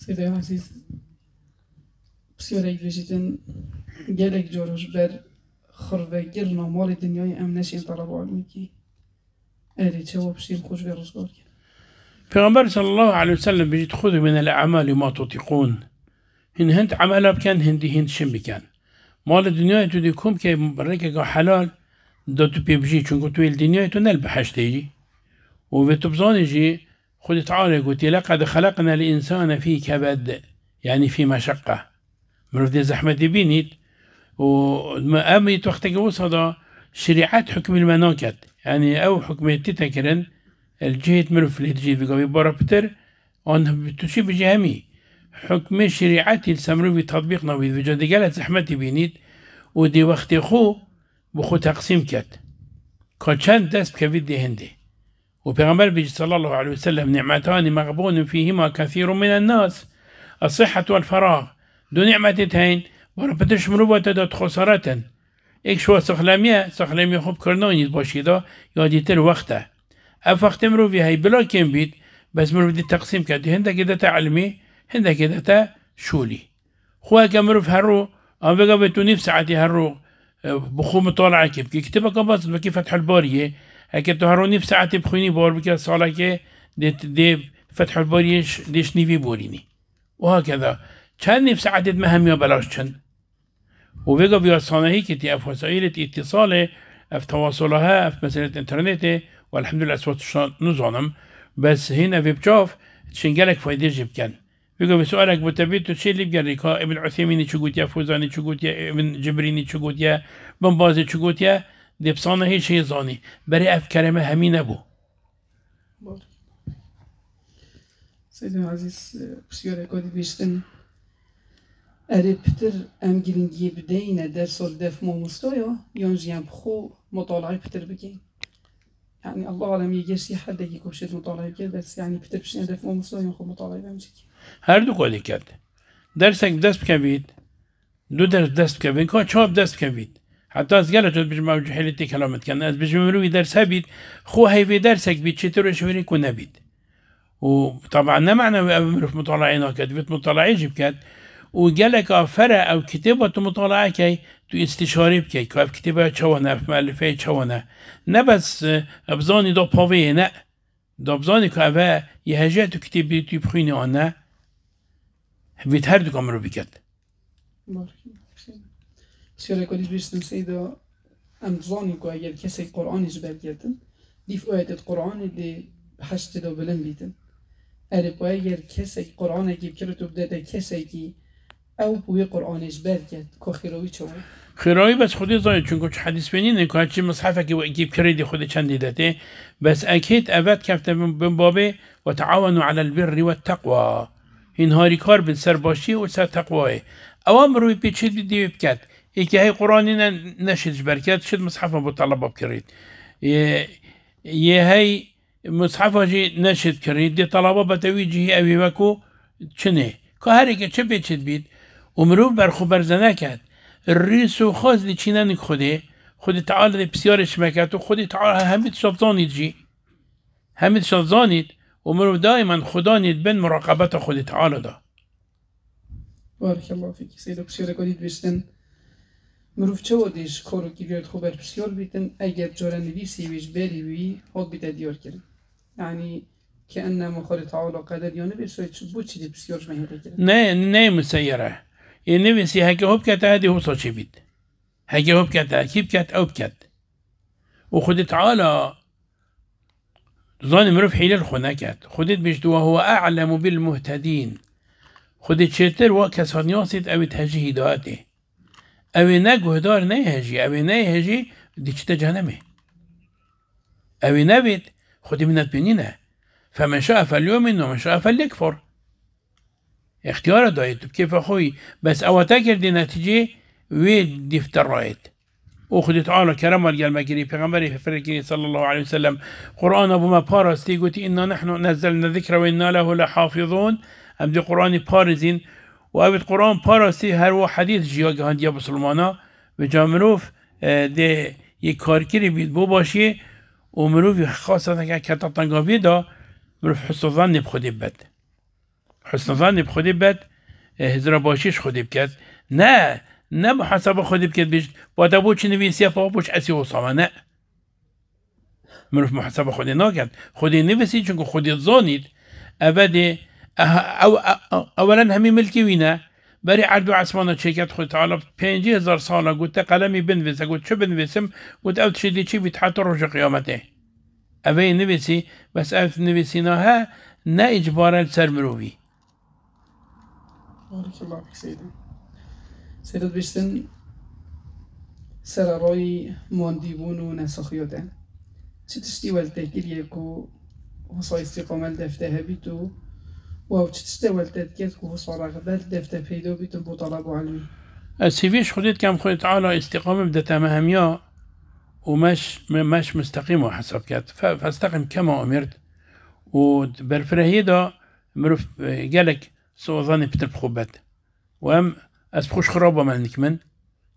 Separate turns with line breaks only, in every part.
سيدي عزيز بسیاری بجیدن گلک جارش بر خربه گرنا مال دنیای امنشین طلب علمی کی اری جواب شیم خوش به روزگار کرد.
پیغمبر صلی الله علیه وسلم بيجي خذوا من الاعمال ما تطيقون. هند عملا بكن هندي هند شم بكن. مال الدنيا تودي كم كي بركة حلال دا تو بيبجي چون تو الدنيا تو نلبحش تيجي. وبتبزان يجي خذ تعالى قلت لقد خلقنا الإنسان في كبد يعني في مشقة. مرف دي زحمة بينيت وما أمي وقتك وصدا شريعات حكم المناكت يعني أو حكم تتكرن الجهة مرف اللي تجي في قوي باربتر أن بتشي بجهمي حكم شريعتي السمرو في تطبيقنا في جد قالت زحمتي بينيت ودي وقت خو بخو تقسيم كت كان دست كفيد دي هندي وبيغمبر بيجي صلى الله عليه وسلم نعمتان مغبون فيهما كثير من الناس الصحة والفراغ دو نعمتين وربتش مروبة داد خسارة ایک شو سخلمیه خوب کرنانید باشیدا یادیتر وقته اف وقت مروی هی بلا کم بید بس مروی تقسیم کردی هنده که دتا علمی هنده که دتا شولی خواه که مروف هر رو آن بگا بتو نف ساعتی هر رو بخو مطالعه که بکی کتبه که باز بکی فتح الباریه هکه تو هر رو نف ساعتی بخوینی بار بکی ساله که دی فتح الباریش دیش نیوی بورینی و هكذا چند نف ساعتی مهمی بلاش چند وبيجا بيوصلنا كتي اف وسائل اتصال اف تواصلها اف مسألة انترنت والحمد لله اسوات نظام بس هنا في بشوف تشنجلك فايدة جيب كان بيجا بسؤالك بتبيت تشيل اللي بجريكا ابن عثيمين شو قلت يا فوزاني شو قلت يا ابن جبريني شو قلت يا بن باز شو قلت يا دي بصانه هي شيء زاني بري اف كلمة همين ابو
سيدي العزيز بسيارة كودي بيشتن اره پتر ام گرینگی بدهینه در سال دف ما مستایا یانجیم خو مطالعه پتر بگین يعني الله أعلم يجي حد يجي كوشة مطالعة كده بس يعني بتبش هدف ما مستوى خو مطالعة بمشي
هر دو قالی کرد درسك دست بكبيت دو درس بكبيت كا چاب دست بكبيت حتى از گله جد بجمع وجحيلتي كلامت كان از بجمع روي درس هبيت خو هيفي درسك بيت شتر شوري كون نبيت وطبعا ما معنى أمر في مطالعينا كده بيت مطالعة يجيب كده وجالك فرع أو كتابة مطالعة كي تو استشاري بكي كيف كتابة شوانا في مؤلفة شوانا نبس أبزاني دو باوي نا دو أبزاني كأفا يهجات كتابة تبخيني أنا بيتهردو كامرو بكت
بسیار کلیش بیشتن سیدا امزانی که اگر کسی قرآنش برگردن دیف آیت قرآن دی حشت دو بلند بیتن ارب اگر کسی قرآن اگه کرد بده کسی که او بوی قرآنش برگرد که خیروی چه
خیروی بس خودی زاید چون که حدیث بینینه که هرچی مصحفه که اگیب کردی خودی چند دیدته بس اکید اوید کفته بن بابه و تعاونوا على البر والتقوى این هاری کار بن سر باشی و سر تقواه اوام روی پیچید بیدی بکد ایکه هی قرآنی نشدش برکت شد مصحفه با طلبه بکرید یه هی مصحفه جی نشد کرید دی طلبه بتویجی اوی وکو چنه که هر ایکه چه پیچید بید ومروف برخو برزنه کرد الرئيس وخاز دي چينانك خودي تعالى دي بسيارش مكاتو خودي تعالى هميت شبزانيت جي هميت شبزانيت ومروف دائما خدانيت بين مراقبته خودي تعالى ده
بارك الله فيك سيدو بسيارة قديد بيشتن مروف چه وديش كارو كي بياد خبر بسيار بيتن اگر جارة نويسي ويش باري وي هاد بيتا ديار كرن يعني كأنما خالي تعالى قدر يانه بيسويت شبو چي دي بسيارش مهيدا كرن
نه مسيره نویسی هکه هب کت هدی حسا چه بید هکه هب کت هکیب کت او بکت و خود تعالى ظاني مروف حيل الخنا كات خودت بيجدوا هو أعلم بالمهتدين خودت شتر وكسان ياسد أو تهجي هداته أو نجو هدار نيهجي أو نيهجي دي شتا جهنمه أو نبت خودي منت بنينه فمن شاء فليؤمن ومن شاء فليكفر اختيار دايت كيف أخوي بس أوتا كردي نتيجة ويد دفتر رايت أخذ تعالى كرم الجلمكري پیغمبر فرقي صلى الله عليه وسلم قرآن أبو ما بارستي قلت إنا نحن نزلنا ذكر وإنا له لحافظون أم دي قرآن بارزين وأبد قرآن بارستي هر حديث جيا جهان يا بسلمانا بجامروف ده يكاركري بيد بو باشي ومروف خاصة كتاتنگاوي دا مروف حسن ظن بخودي بد حسن ظنی بخودی بد هزار باشیش خودی بکرد نه محاسبه خودی بکرد بیش با دبو چی نویسیه پا بوش اسی وصامه نه مروف محاسبه خودی ناکرد خودی نویسی چون خودی زانید اولی اولا همین ملکی وینه بری عرض و عصمانه چکت خود تعالی 5000 ساله گوته قلمی بنویسه گوت چه بنویسم گوت او تشدی چی بیت حتی روز قیامته اوی نویسی بس او نویسیناها نه اجبارا سر مروی
بارك الله فيك سيدي سيدات بيشتن سرارای ماندیبون و نساخیاتن چه تشتی والتاكير يكو وصا استقامة دفته هبيتو و چه تشتی والتاكير كو وصا رغبات دفته پیدا بيتو بو طلب علمي
السيفيش خديت كم خديت تعالى استقامة بدتا مهميا ومش مستقيم وحسب كات فاستقم كما أمرت وبالفرهية دا مروف قالك سوظاني بتر بخوبات وام اسبخوش خرابة منك من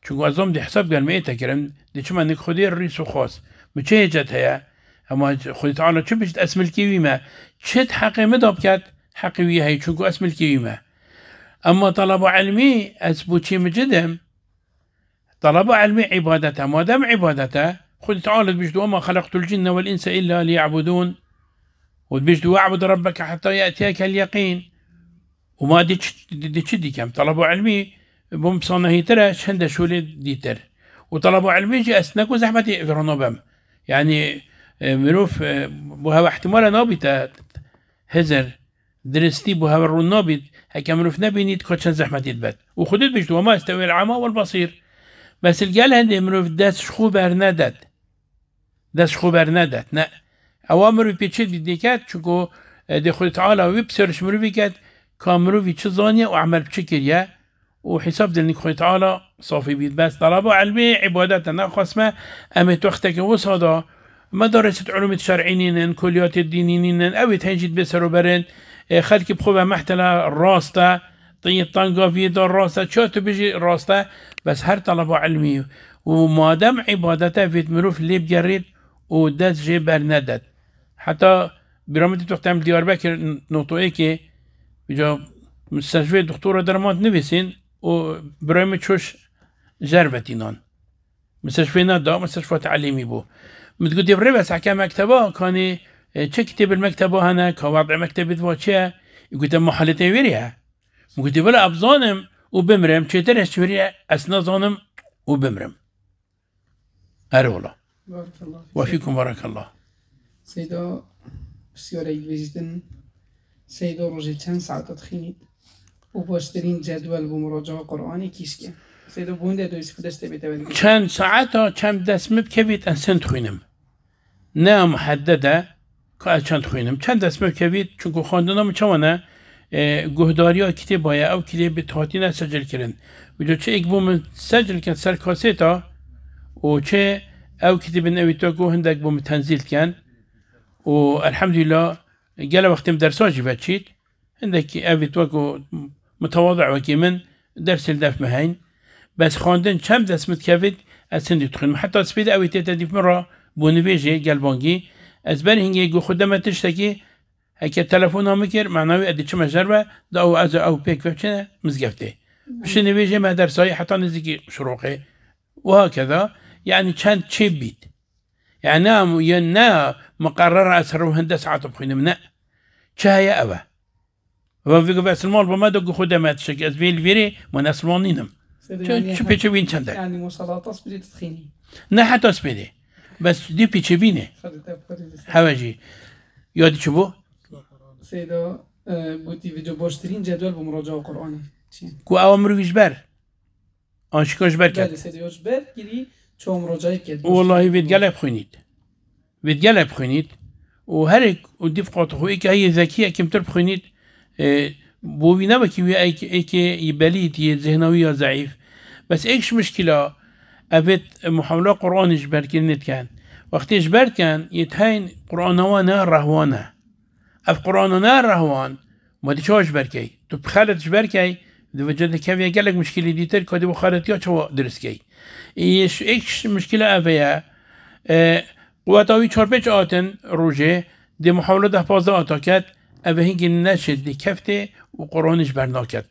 چونكو ازام دي حساب قال مئتا كرم دي چما انك خودي الرئيس وخاص ما چه هجت هيا اما خودي تعالى چه بشت اسم الكيويمة چت حقي مداب كات حقيوية هي چونكو اسم الكيويمة اما طلب علمي اسبو چي مجدم طلب علمي عبادته ما دام عبادته خودي تعالى بيجدو وما خلقت الجن والإنس إلا ليعبدون وبيجدو واعبد ربك حتى يأتيك اليقين وما دي كم طلبوا علمي بمصانه هيترا شنده شولي ديتر وطلبوا علمي جي أسنكو زحمتي فرنوبم يعني مروف بوها احتمال نابت هزر درستي بوها الرون نابت هكا مروف نبينيت كوتشن زحمتي تبات وخدت بيجدو وما استوي العمى والبصير بس الجال هندي مروف داس شخو برندت نا اوامر بيتشد ديكات شكو دي خود تعالى ويبسرش مروفي كات كامروفي تشزانيا وعمل بشكريا وحساب دلنك خود تعالى صافي بيت بس طلبوا علمي عبادتنا خصمة امت وقتك وصادا مدارس علوم الشرعيين كليات الدينيين او تنجد بسرو برن خلك بخوبة محتلة راستا طيب طنقا في دار راستا شاتو بيجي راستا بس هر طلبوا علمي وما دام عبادته في مروف اللي بجرد ودات جي برندت حتى برامتي تختم دياربكر نقطه که بجا مستشفى دكتورة درمات نویسین و برای چوش جربتینان مستشفى نادا مستشفى تعليمي بو متقول يبري بس حكى مكتبه كان چه كتب المكتبه هنا كوضع مكتبه وچه يقول ما حالتي ويريها مقول بلا ابزانم وبمرم چترش ويريها اسنا زانم وبمرم ارولا
بارك الله فيك
وفيكم بارك الله
سيدا بسيارة يجدن سيدا روجي چند ساعت تخينيد وباشترين جدول بمراجعة قرآني كيشكي سيدا بونده دو استفادش تبيت
چند ساعتا چند دست مبكبيت انسان تخوينم نه محدده که چند خوینم چند دست مبکوید چون خواندنام چونه گهداری ها کتاب باید او کتاب تاتی نسجل کردن و چه یک بوم سجل کن سر کاسیتا و چه او کتاب نویتا گو هندک بوم تنزیل کن و الحمدلله گله وقتیم درساجی بچید هندک اویتا گو متواضع وکی من درس الدف مهین بس خواندن چند دست مبکوید از سندی تخوینم حتی سپید اویتا تدیف مرا بونویجه گلبانگی از بر هنگی گو خودم تشتکی هکه تلفن هم میکر معنوی ادی چه مجربه دا او از او پیک وچنه مزگفته بشه نویجه مدرسای حتی نزدیکی شروقه و هكذا يعني چند چه بید يعني یا نه مقرر اثر هندسه عاطف خینم نه چه هیا اوه و فيك بس المال بما دق خدمات شك از فيل فيري من اسمانينم شو بيتش بين چنده
يعني مواصلات اصبري تدخيني
نه حتى اسبري بس دي بيتش بينه حواجي يادي شبو
سيدا بودي فيديو باشترين جدول بمراجعة قرآني
كو اوامر ويجبر آنشکاش بر کرد.
بله سریعش بر گیری چه مراجعه کرد.
والله ویدگله بخونید. ویدگله بخونید و هر یک و دیفقات خویی که هی ذکیه کم تر بخونید بوی نبکی وی ای که یبلید یه ذهنوی یا ضعیف بس ایکش مشکله ابد محاوله قرآن اجبر کردنت کن وقتی اجبر کن یتهین قرآن نه رهوانه اف قرآن نه رهوان ما دی چه اجبر کی تو بخالت اجبر کی دو وجد كافية قال لك مشكلة ديتر كودي بخارتيا شو درس كي إيش مشكلة أفيا قواتاوي 4-5 آتن روجه دي محاولة ده 15 آتا كات اوه هنگی نشد دی کفته و قرآنش برناکد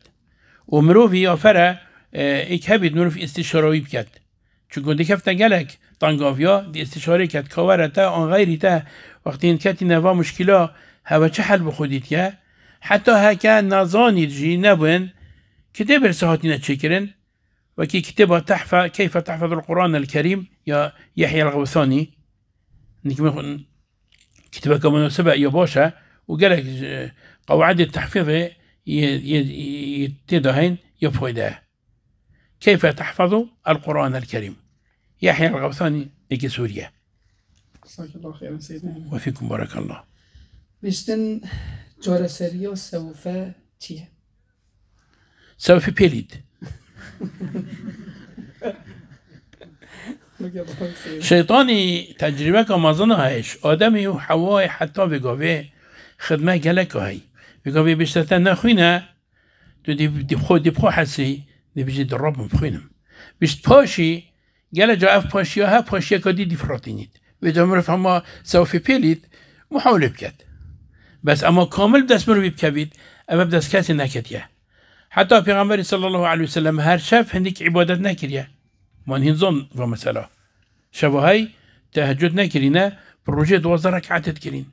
و مروفی آفره ایک هبید مروف استشاروی بکد چون دی کفته گلک تنگاویا دی استشاره کد کاوره تا آن غیری تا وقتی این کتی نوا مشکلا هوا چه حل بخودید که حتی هکا نظانید جی نبون كتاب رسالتنا تشكرن وكي كتاب كيف تحفظ القرآن الكريم يا يحيى الغوثاني كتابه كمناسبة يا باشا وقال قواعد التحفيظ يتدهين يفوده كيف تحفظ القرآن الكريم يحيى الغوثاني لك سوريا.
جزاك الله خيرا سيدنا.
وفيكم بارك الله.
بيشتن جارسريا سوف تيه
سوف بيليد شيطاني تجربه كمازنه هايش آدمي و حواي حتى بقاوه خدمه گلک هاي بقاوه بشتتا نخوينه دي بخو حسي دي بجي دراب مفخوينم بشت پاشي گله جا اف پاشي ها پاشي كدي دي فراتينيد وجا مرف هما سوف بيليد محاوله بكت بس اما كامل دست مرو بكبيد اما بدست كاسي نكتيه حتى پیغمبر صلى الله عليه وسلم هر شب هنديك عبادت نكريه من هنزون و مثلا شبهاي تهجد نكرينه بروجه 12 ركعت تكرين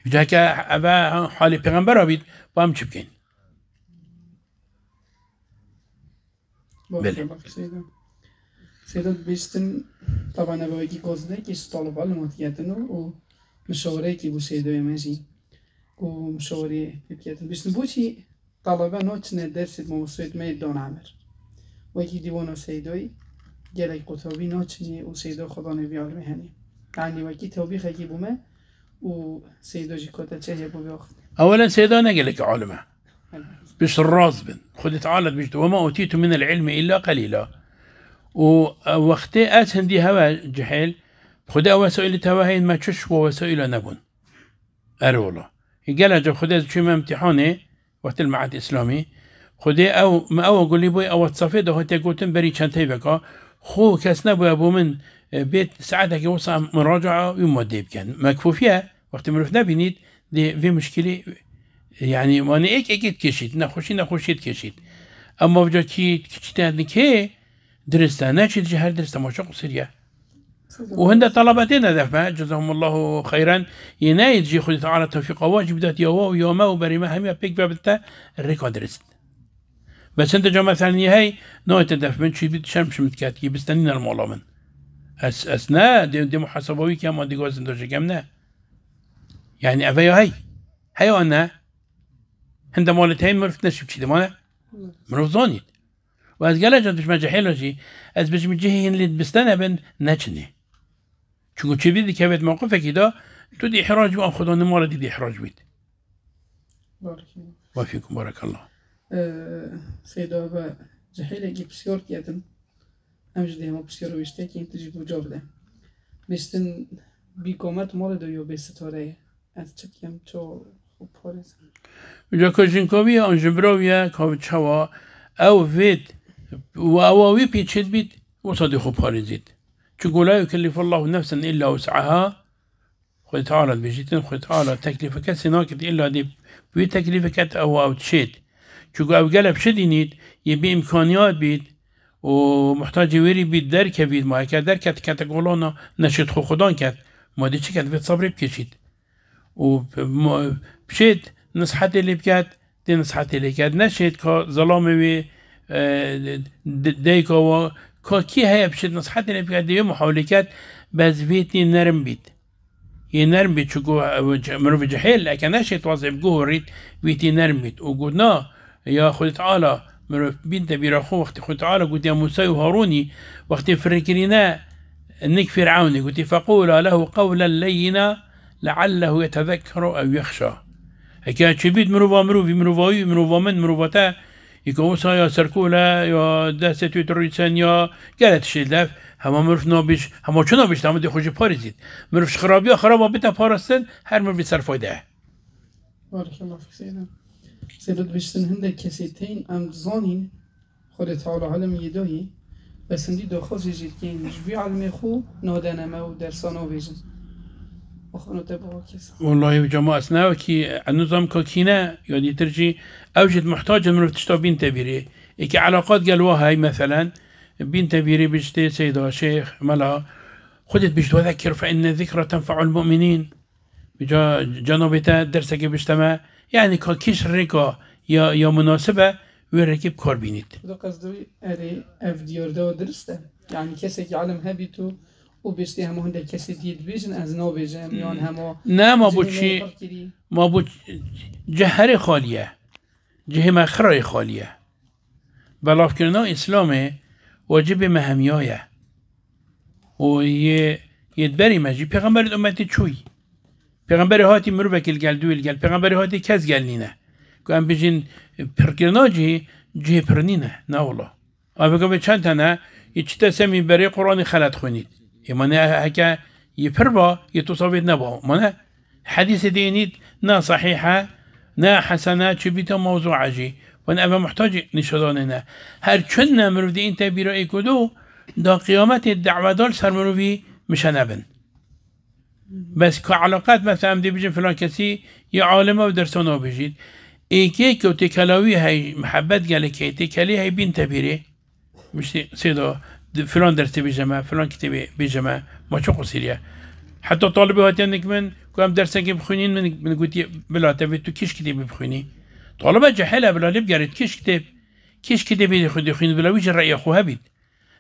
جاك ابا حال پیغمبر بيد بام چبكين
بله سيدات بيشتن طبعا ابا وكي قصده كيش طالب علماتياتنا و مشاوره كي بو سيدوي ماشي و مشاوره بكياتن بيشتن بوشي طلبه نوتشنا درس موسوعة ميدان عمر وكي ديوانو سيدوي جالي قطابي نوتشني و سيدو خدا نبي عالمي هني يعني وكي توبيخ اكي بوما و سيدو جيكوتا تشاهي بو بيوخد
اولا سيدو نقلك علمه بش الراس بن خد تعالى بيشت وما اوتيت من العلم الا قليلا ووقتي هندي هوا جحيل خدا وسائل تواهين ما تشش ووسائل نبون ارو والله قال جاب خدا شو امتحاني وقت المعهد الاسلامي خدي او ما او قول لي بوي او تصفي ده هتي قلتن بري شنتي بكا خو كاس نبو ابو من بيت ساعتك يوصل مراجعه يوم ديب كان مكفوفيه وقت مرف نبينيد دي في مشكله يعني ماني ايك كشيت نخوشيت كشيت اما وجا كي تشتاني كي درستا ناشد جهر درستا ما شق سريا وهند طلبتنا دفع جزاهم الله خيرا ينايد جي خدي تعالى توفيق واجب ذات يوا ويوما وبريما هم بيك بابتا الريكورد درست بس انت جو مثلا هي نوع تدف من شي بيت شمش متكاتي بستنين المولا من اسنا دي محاسبوي كما دي جوز انت جمنا يعني افيا هي وانا هند مالتين مرفتناش بشي دمانه مرف زانيت وأز قال جدش ما جحيله شيء أز بس مجهين اللي بستنى بن نجني شو كنت بدي كبد موقفك كده تدي إحراج وأخذ أنا مرة دي إحراج بيت
بارك الله
وفيكم بارك الله
سيدا با جحيله جي بسيور كياتن أمجدي ما بسيور ويشتكي أنت جيبو جاب ده بستن بيكومات مال دو يو بستاره از چکیم چو خوب پارزن
جا کجینکاوی آنجبراویه کاوچوا او وید و اووی پیچید بید وصادي خوب پارزید چون لا يكلف الله نفسا إلا وسعها خد تعالى بيجيتن خد تعالى تكلفك سناكت إلا دي بي تكلفك أو تشيت چون او قلب شدينيد يبي إمكانيات بيد ومحتاج ويري بيد درك بيد ما هكا دركت كتقولونا نشيد خو خدان كت ما دي چي كت بيد صبري بكشيد وبشيت نصحتي اللي بكت دي نصحتي اللي كت نشيد كا ظلامي ديكا و كي هي بشيت نصحتي اللي بكت دي محاولة كت بس بيتني نرم بيت ينرم بيت شو مروف جحيل لكن نشيد وظيف جوه ريت بيتي نرم بيت وقلنا يا خد تعالى مروف بنت بيرخو وقت خد تعالى قلت يا موسى وهاروني وقت فركرنا انك فرعوني قلت فقولا له قولا لينا لعله يتذكر او يخشى هكا تشبيت مروفا من مروفاتا يكوسا يا سركولا يا دستو تريسان يا قالت الشيء هما مروف نابش هما چون نابش تمام دي خوش بارزيد مروف خرابيا خرابا بيتا بارستن هر مروف بيصير فايده
بارك الله فيك سيدنا سيدات بيشتن هندك كسيتين ام زانين خود تعالى علم يدوي بس هندي دو خوز يجيد كين جبي علمي خو نادنما و درسانو بيجن وخانو تبعو كيسا
والله جماعة أسناوي كي النظام كاكينا يعني ترجي أوجد محتاج من تشتا بين تبيري إيكي علاقات قالوا هاي مثلا بين تبيري بجتي سيدة شيخ ملا خدت بيش تذكر فإن الذكرى تنفع المؤمنين بجا جنوبتا درسك بجتما يعني كاكيش ريكا يا مناسبة ويركب كار بينيت
ده قصدي أري أف ديار ده درسته يعني كسي كي علم هبيتو وبيشتي همو هنده كسي ديد بيجن از نو بيجن يان همو
نا ما بوشي ما بود جهر خالية جه مخرى خالية بلاف كرنا إسلامه واجب مهمیایه و يدبري ماجي پیغمبر الأمة چوي پیغمبر هاتي مرو بكل قال دويل قال پیغمبر هاتي كز قال نينه كان بيجين پركرنا جه پرنينه نا والله أبقى چند تنه يچتا سمي بري قرآن خلط خونيد يمانه هكا يپربا يتصابت نبا مانه حديث دينيد نا صحيحة نا حسنة چبيتا موضوع عجي وانا ابا محتاج نشداننا هر چن مرو دي انت بيرا ايكودو دا قيامت الدعوة دال سر مروفي مشان ابن بس كعلاقات مثلا دي بيجن فلان كسي يا عالمه ودرسانه بيجيد ايكي كو تكلاوي هاي محبت قالك هاي تكالي هاي بنت بيري مش سيدا فلان درس بيجمع فلان كتاب بيجمع ما شو قصيرية حتى طالبي هاتي انك من كم درسك بخونين من قلتي بلا تبي تو كيش كتاب بخوني طالبة جحلة بلا لب قالت كيش كتاب يخد خين بلا ويش الرأي أخوها بيت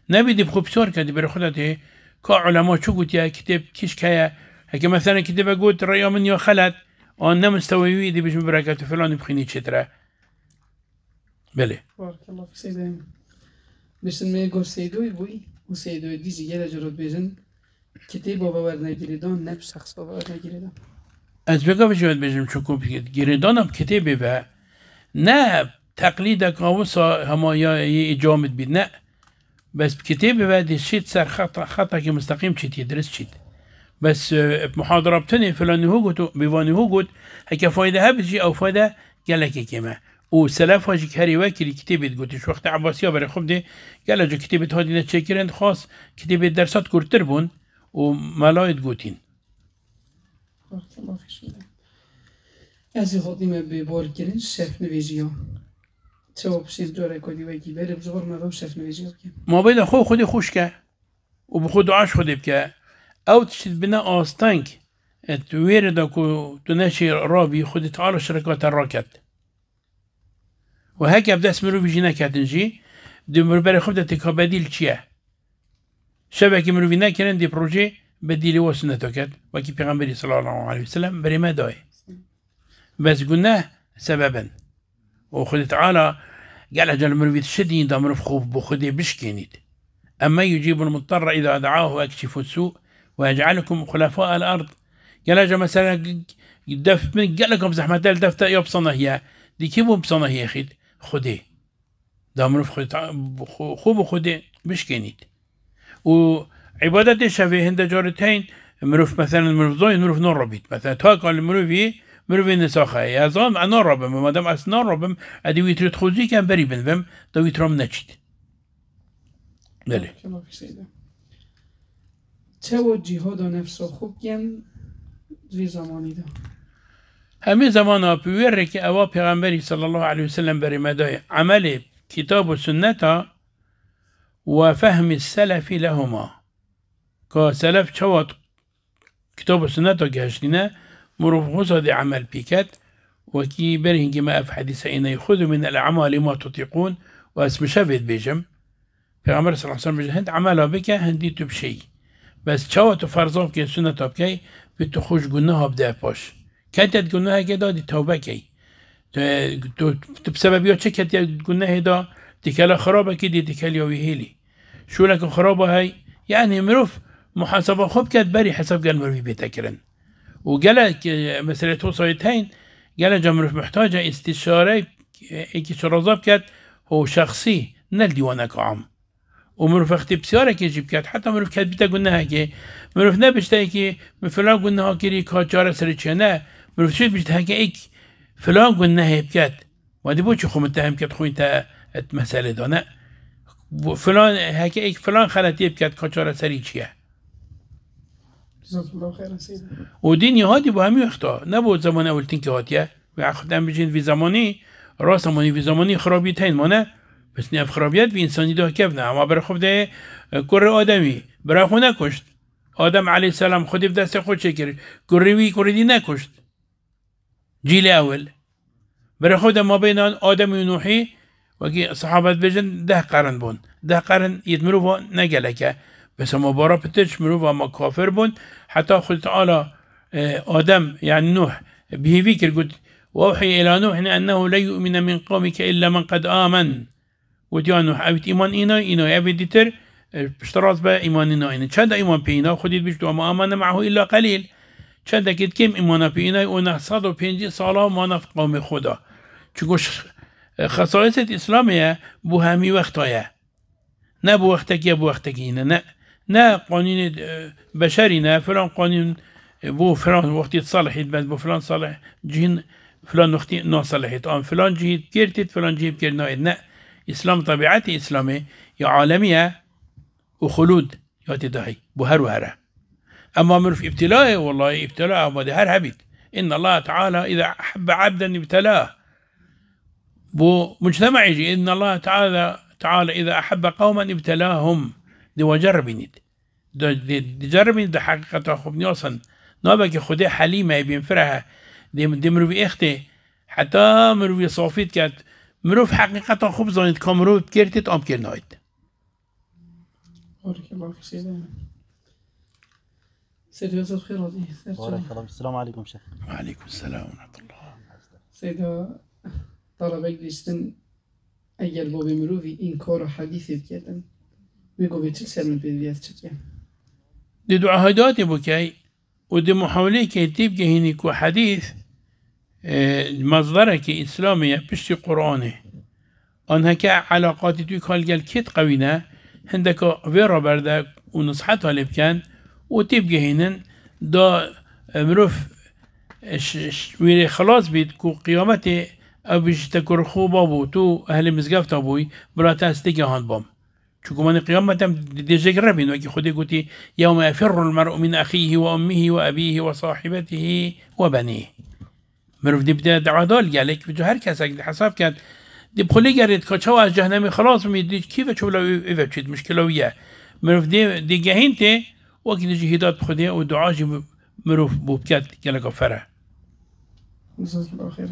نبي دي بخو بسور كده برخدته كعلماء شو قلت يا كتاب كيش كيا هكا مثلا كتاب قلت رأي من يا خلت أنا مستوي دي بيجم بركاته فلان بخيني شترة بله
بارك الله في سيدنا بشن مي گور سيدوي بوي و سيدوي ديجي يلا جرود بيجن كتاب وورنا گيردان نب شخص وورنا گيردان
از بگا بجواد بجم چوكو گيردانم كتابه و نه تقليد قاوصا هما يا جامد بيد نه بس بكتابه و دي شيت سر خطا كي مستقيم شيت يدرس شيت بس محاضرة بتني فلان هو قلت بيواني هو قلت هكا فايدة هبجي او فايدة قالك كما وسلاف واجي كهري واكل كتابة قلت شو وقت عباسية بري خب دي قال جو كتابة هادي نتشكرين خاص كتابة درسات كورتربون وملايد قوتين
بارك الله في سيدنا ازي هادي ما ببار كرين شف نويجيا تو بشين جوري كودي ويكي باري بزغر ما بو شف نويجيا بكي
ما بيدا خو خودي خوشكا وبخود عاش خودي بكا او تشد بنا آستانك تويردا كو تناشي رابي خودي تعالى شركات الراكت وهكا بدا اسمرو بيجينا كاتنجي دي مربري خبدا تكا بديل چيه شبكي مروفي ناكرن دي بروجي بديلي وسنتو كات وكي پیغمبري صلى الله عليه وسلم بري ما داي بس قلناه سببا وخذ تعالى قال أجل مروفي تشدين دا مروف خوف بخذي بشكينيت أما يجيب المضطر إذا دعاه ويكشف السوء ويجعلكم خلفاء الأرض قال أجل مثلا دف من قال لكم زحمة دفتا يبصنا هي دي كيبو بصنا هي خيد خذي دا مروف خوب خذي بشكينيت وعبادات الشافعي هند جارتين مروف مثلا مروف زاين مروف نور ربيت مثلا تاكل المروفي مروفي نساخه يا زام انا ربم ما دام اسنا ربم ادي ويتر تخوزي كان بري بنفم دو ويترم نشيد بله
الله في سيدنا تو جهاد نفس خوب گم زي زماني ده
همه زمان بيور که اوا پیغمبری صلی الله علیه وسلم بري مدای عمل كتاب السنة وفهم السلف لهما كسلف شوات كتاب السنة جهشنا مروف دي عمل بيكات وكي برهن جماعة في حديثة إن يخذوا من الأعمال ما تطيقون واسم شافد بيجم في عمر صلى الله عليه وسلم هند عملها بك هنديتو بشي بس شوات فرضوب كي السنة بكي بتخوش قلناها بدا باش كانت قلناها كده دي توبة كي بسبب يو چه كانت قلناها دا تكالا خرابة كي دي تكاليا ويهيلي شو لك خرابة هاي يعني مروف محاسبة خوب كانت بري حسب قال مروفي بيتكرن وقالك مسألة توصيتين قال جمرف محتاجة استشارة ايكي شرازاب كات هو شخصي نال ديوانك عام ومروف اختي بسيارة كي جيب كات حتى مروف كات بيتا قلناها كي مروف نبشتا كي فلان قلناها كيري كاتشارة سريتشانا مروف شويت بيشتا كي ايك فلان قلناها بكات وادي بوچو خو متهم كات خوين تا مسألة دانا فلان هكا ايك فلان خلت يبكات كاتشارة سريتشيا
جزاك الله خيرا سيدي.
ودين هادي بهمي اختا نبود زمان اول تين كهاتيه وخدم بجين في زماني راس زماني في زماني خرابيت هين مانه بس نف خرابيت في انساني ده كيفنا اما برا خود ده كر آدمی برا خو نکشت آدم علیه السلام خودی به دست خود شکر کروی کردی نکشت جیل اول برا خود ما بین آدم و نوحی وکی صحابت بجن 10 قرن بون 10 قرن يتمروا نجلك بس ما برا بتش مروا ما كافر بون حتى خد تعالى آدم يعني نوح بهيفيك قلت وأوحي إلى نوح أنه لا يؤمن من قومك إلا من قد آمن وديا نوح أبيت إيمان إنا أبيت ديتر اشتراط با إيمان إنا چند إيمان بينا خديت بيش وما آمن معه إلا قليل چند كده كم إيمان بينا ونحصد وبينجي صلاة ما نف قوم خدا چونكوش خصائص الإسلامية بو همي وقتايا نه بو وقتك يا بو وقتك إنا نه قانون بشري نه فلان قانون بو فلان وقت صالحيت بس بو فلان صالح جين فلان وقت ناصلحيت فلان جهيد كيرتت فلان جهيد كيرنايد نه إسلام طبيعتي إسلامي يا عالمية وخلود يا تدهي بو هر وهره أما مر في ابتلاء والله ابتلاء ما ده هر هبيت إن الله تعالى إذا أحب عبدا ابتلاه بو مجتمع يجي إن الله تعالى إذا أحب قوما ابتلاهم دي وجربني دي جربني ده حقيقة خبني أصلا نابك خدي حليمة يبين فرها دي مروي اختي حتى مروي صافيت كات مروف حقيقة خب زانيت كامرو كيرتت أم كيرنايت.
بارك الله في سيدنا. سيدي جزاك خير هذه.
بارك الله. السلام عليكم شيخ.
وعليكم السلام ورحمة الله.
سيدا طلبه گشتن اگر با مروی این کار حدیثی کردن میگوید چه سر من بیاد چه
دي دعاء بكاي ودي محاولة كي تبقى هنيكو حديث مصدرك إسلامية بشتي قرآنه أنها كعلاقات توي كالجال كيت قوينة هندك فيرا بردك ونصحتها لبكان وتبقى هنا دا مروف ويري خلاص بيت كو قيامته أو بيش تكور خوبا بو تو أهل مزقفت أبوي بلا تستيقى هان بام شو من قيامة دي جربين وكي خدي قلتي يوم يفر المرء من أخيه وأمه وأبيه وصاحبته وبنيه مروف دي بدأ دعادال قالك بجو هر كسك دي حساب كان دي بخلي قريت كتشو از جهنمي خلاص ميدي كيف تشوف لو إذا تشيد مشكلة وياه مروف دي جهنتي وكي دي جهدات بخدي ودعاجي مروف بوبكات قالك فرح
جزاك الله خير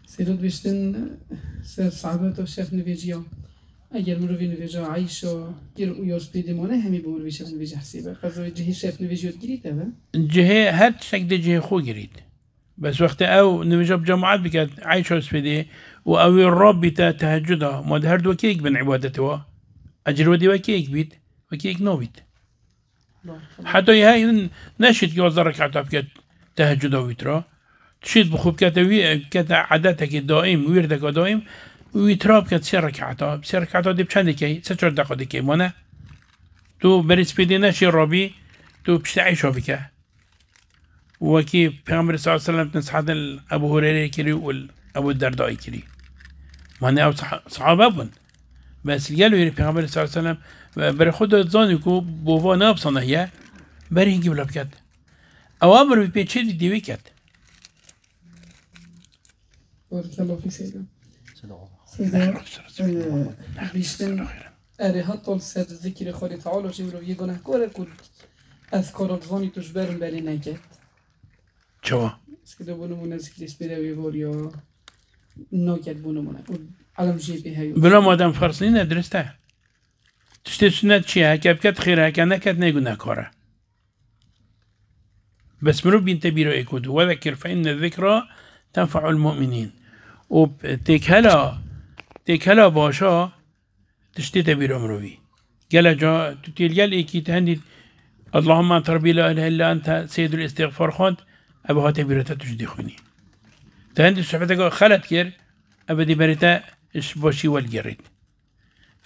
سيدود بيشتن سر صعبات وشاف نفيجيا اگر مروی نویجا عیشا گیر او یاس بیدمانه همی به مروی شاف نویجا حسیبه قضای جهی شاف نویجیات گیرید اوه؟
جهه هر شکل جهه خو گیرید بس وقت او نویجا بجماعات بکد عیشا سپیده و او الرب بیتا تهجده ماد هر دو کیک بن عبادته اجر ودی و کیک بید و کیک نو بید حتی یه نشید که وزر رکعتا بکد تهجده ویترا تشيد بخوب كتا عادتك دائم ويردك دائم ويتراب كت 3 ركعات 3 ركعات دي بچند كي 3 دقيقه دي كي مانا تو بريس بيدينا شي ربي تو بتعيشوا بك وكي پیغمبر صلى الله عليه وسلم نصحت ابو هريره كري وابو الدرداء كري مانا صحابه بن بس قالوا يا پیغمبر صلى الله عليه وسلم بر خود زانيكو بوفا نابصنا هي بري يجيب لك اوامر بيچي دي ويكت
بارك الله فيك سيدنا. سيدنا بيشتن أريحات طول سر ذكر خالي تعالى جبرو يقونه كورا كل أذكار الظاني تجبرن بالي نكت.
شو؟
سكده بونمونه ذكر اسبيدا ويفوريا نكت بونمونه علم جيبي هايو.
بلا مادام فرسين ندرسته. تشتي سنة شيء كبكت خيرها كأنك نيجونا كورا. بس مرو بينتبيرو إيكود وذكر فإن الذكرى تنفع المؤمنين وتكهلا باشا تشتي تبير أمروي قال جا تتيل إيكي تهندي اللهم أنت ربي لا إله إلا أنت سيد الاستغفار خود أبوها تبيرتا تجدي خوني تهندي صحبتك خلت كير أبدي بريتا إش باشي والجريد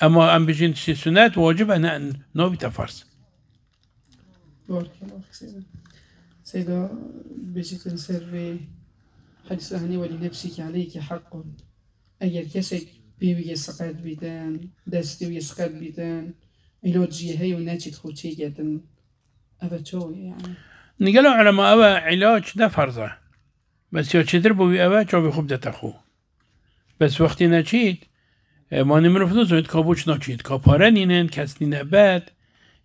أما أم بجين تشتي سنات واجب أنا نوبي تفرس
بارك الله فيك سيدا سيدا بجيت نسر حديث أهني ولنفسك عليك حق أجر كسك بيوي يسقط بيدان دستي ويسقط بيدان إلو تجيهي وناتي تخوتي جدا أبد شو يعني
نقلوا علماء أبا علاج ده فرضه بس يا چتر بوي أبا چا بخوب ده تخو بس وقتی نچید ما نمرو فدو زوید کابوچ نچید کاپاره نینن کس نینه بد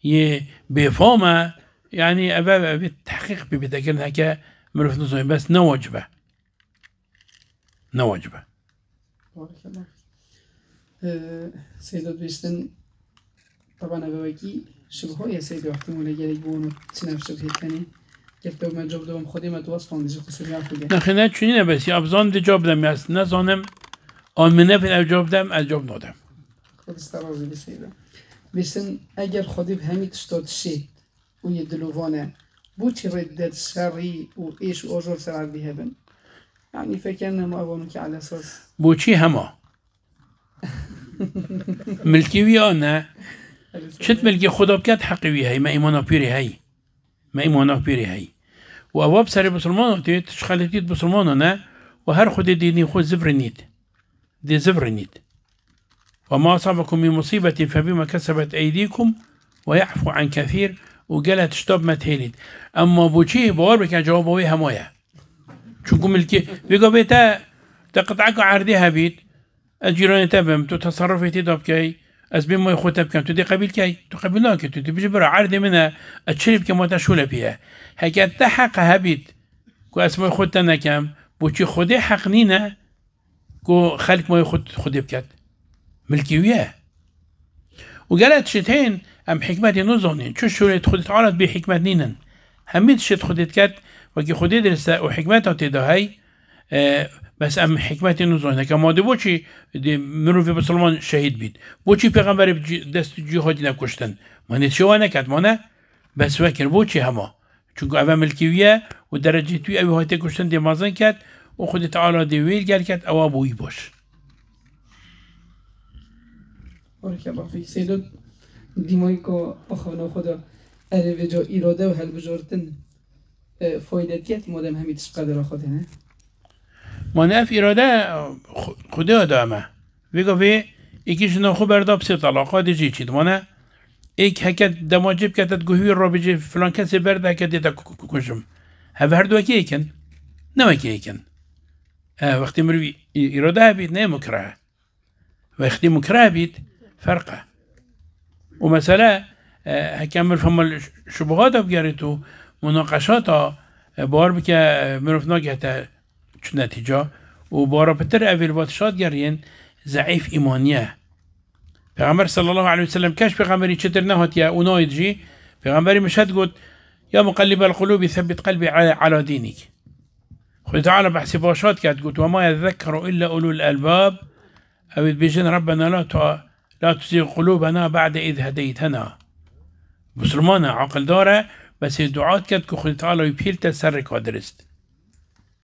یه بفامه يعني أبا تحقيق ببدأ هكا مروف نظامي بس نواجبه
بارك الله سيدات بيشتن طبعا أبواكي شبهه يا سيدي واحتمال جالك بونو تنف شبهه تاني قلت ما جاب دوم خودي ما توصلون ديجي خسر يعرفوا
نخينا چونينه بس أبزان دي جاب دم ياس نزانم آمنه في الأجاب دم الجاب نادم
خود استرازي بسيدة بيشتن أجر خودي بهمي تشتاد شيء ويدلوفانه بوچی ردت شری و ایش و آجر سرعت بهبن يعني فكرنا ما أبونو که على أساس
بوچی هما ملكي أنا شت ملكي خدا بكات حقي هي ما إيمانا بيري هي وأواب سري بسلمان تيت شخالتيت بسلمان أنا وهر خد ديني خود زفرنيت وما أصابكم من مصيبة فبما كسبت أيديكم ويعفو عن كثير وقالت شتاب ما تهيلد اما بوچي بوار بكان جوابوي همايا شو ملكي بيقا بيتا تقطعك عرديها بيت الجيران تبم تو تصرفي تداب كي اسبين ما يخوتب كم تدي قبيل كي تقبلناك تدي بجبر عردي منها اتشرب كما تشول بيها هكا تحق هبيت كو اسمو يخوتنا كم بوچي خودي حق نينا كو خلق ما يخوت خودي بكات ملكي وياه وقالت شتين ام حكمتي نظنين شو شوريت خودت عارض بحكمت نينن هميت شت خودت كات وكي خودي درسته وحكمتها تدهي بس ام حكمتي نظنين كما دي بوچي دي مروفي بسلمان شهيد بيت بوچي پیغمبر دست جهادي نكشتن ما نتشوه نكت مانا بس وكر بوچي هما چونكو اوه ملكيوية ودرجة توي اوه هاته كشتن دي مازن كات وخودت عارض دي ويل قال كات اوه بوي باش
بارك الله فيك سيدات دیمایی که آخوانه خدا اره به جا ایراده و حل بجارتن فایدتیت مادم همیتش قدر خواده نه؟
ما نف ایراده خدا دامه ویگا وی ایکیش نخو برداب سی طلاقا دیجی چید مانه ایک هکت دماجب کتت گوهی را بجی فلان کسی برده که دیتا کشم هفه هر دو اکی ایکن نو اکی ایکن وقتی مروی ایراده بید نه مکره وقتی مکره بید فرقه ومثلا هكمل فهم الشبهات بجاريتو مناقشات بار بك مرفنا جهتا شو نتيجة وبارا بتر أفيل باتشات جارين ضعيف إيمانية پیغمبر صلى الله عليه وسلم كاش پیغمبري چتر نهات يا اونايد جي پیغمبري مشهد قلت يا مقلب القلوب ثبت قلبي على دينك خذ تعالى بحث باشات كانت قلت وما يذكر إلا أولو الألباب أو بيجن ربنا لا تزيغ قلوبنا بعد إذ هديتنا بسلمانا عقل داره بس الدعاء كانت كو خد تعالى يبيل تسرك ودرست